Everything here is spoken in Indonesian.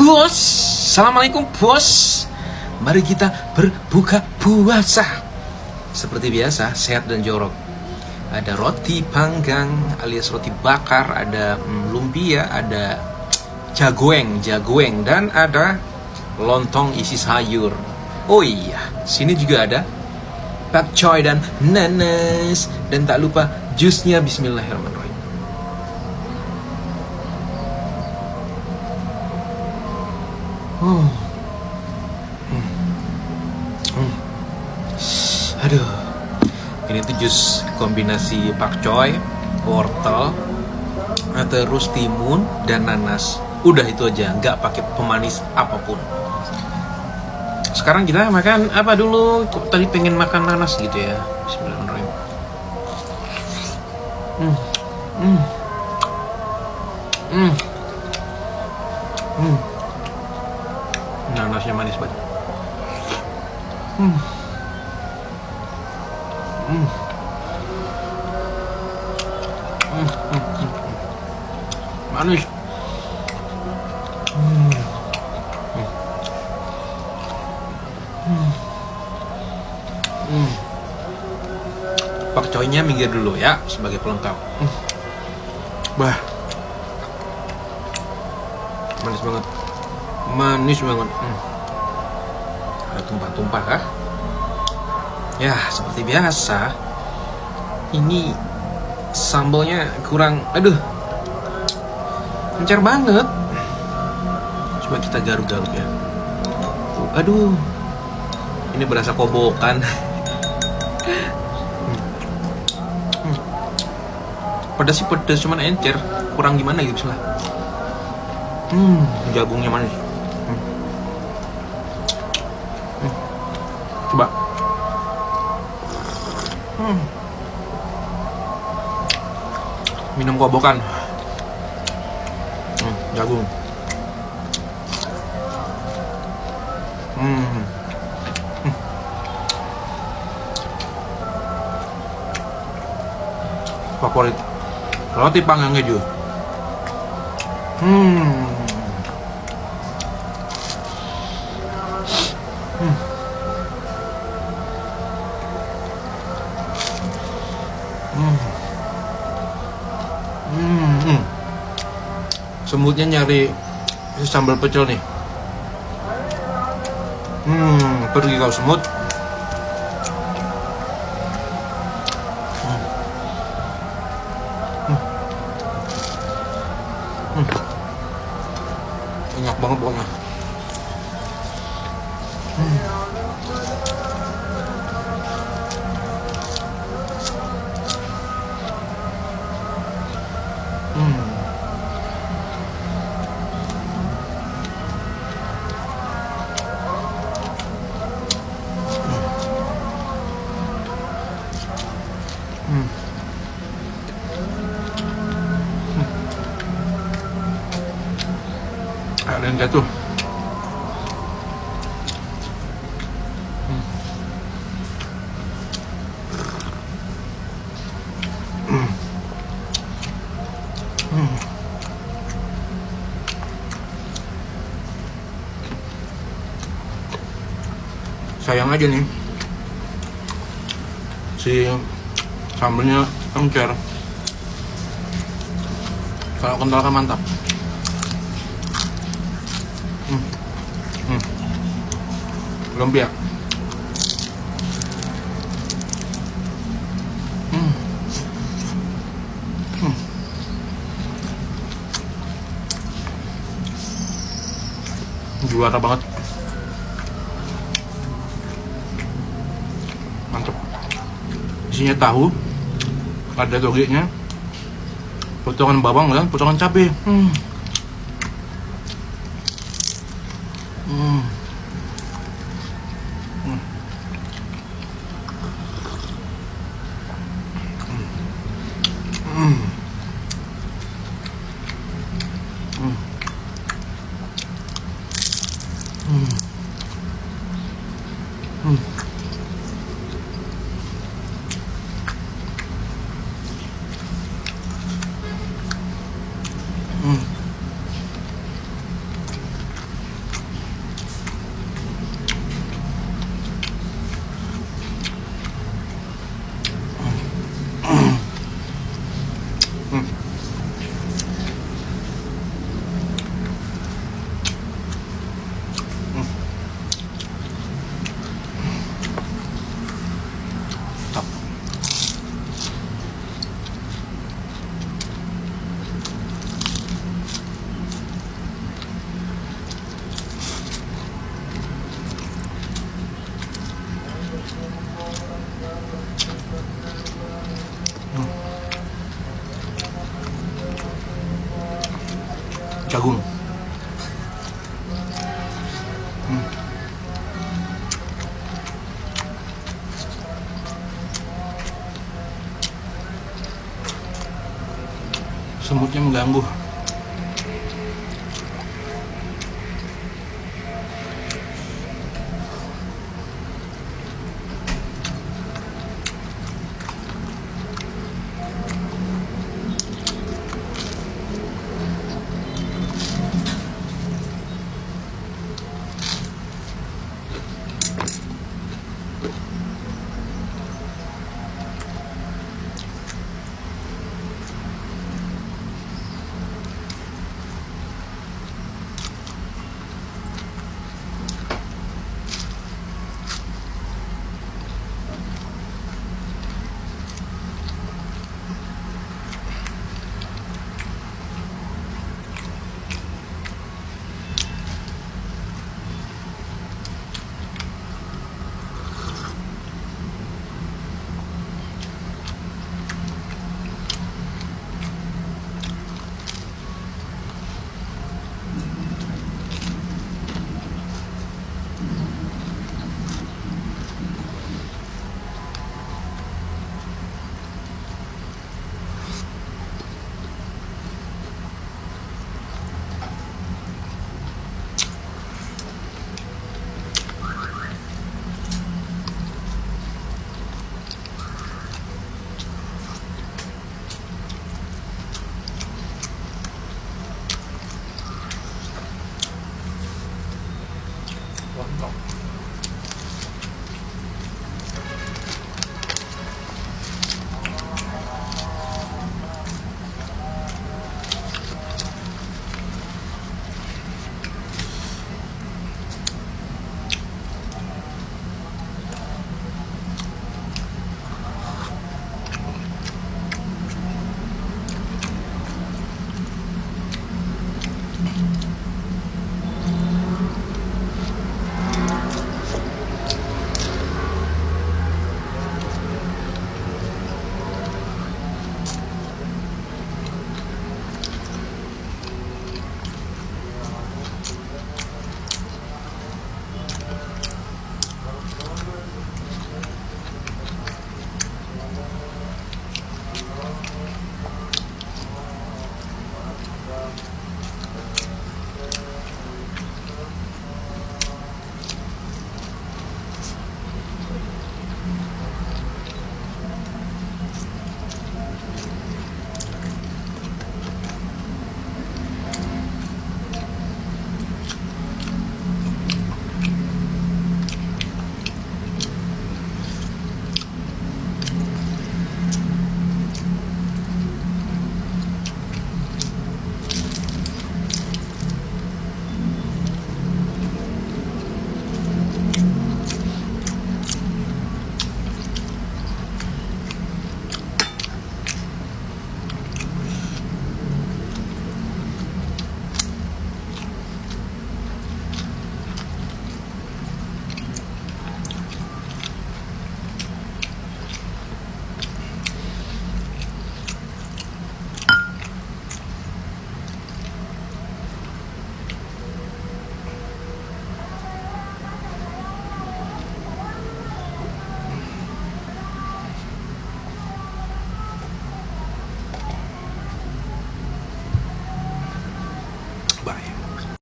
Bos, assalamualaikum bos. Mari kita berbuka puasa. Seperti biasa, sehat dan jorok. Ada roti panggang alias roti bakar, ada lumpia, ada jagoeng, dan ada lontong isi sayur. Oh iya, sini juga ada pakcoy dan nanas, dan tak lupa jusnya. Bismillahirrahmanirrahim. Aduh, ini tuh jus kombinasi pakcoy, wortel, terus timun dan nanas. Udah itu aja, nggak pakai pemanis apapun. Sekarang kita makan apa dulu? Kok tadi pengen makan nanas gitu ya? Bismillahirrahmanirrahim. Nanasnya manis banget. Manis. Pakcoynya minggir dulu ya sebagai pelengkap. Bah, manis banget, Ada tumpah-tumpah kah? Ya, seperti biasa. Ini sambalnya kurang, encer banget. Coba kita garuk-garuk ya. Aduh, ini berasa kobokan. Pedas sih pedas, cuman encer, kurang gimana gitu lah. Jagungnya manis. Coba. Minum kobokan. Jagung. Favorit roti panggang keju. Semutnya nyari sambal pecel nih. Pergi kau semut. Enak banget pokoknya. Ada yang jatuh. Sayang aja nih, si sambalnya encer. Kalau kental kan mantap. Lumpia. Juara banget. Mantap. Isinya tahu, ada togenya, potongan bawang dan potongan cabai. Semutnya mengganggu. Mantap.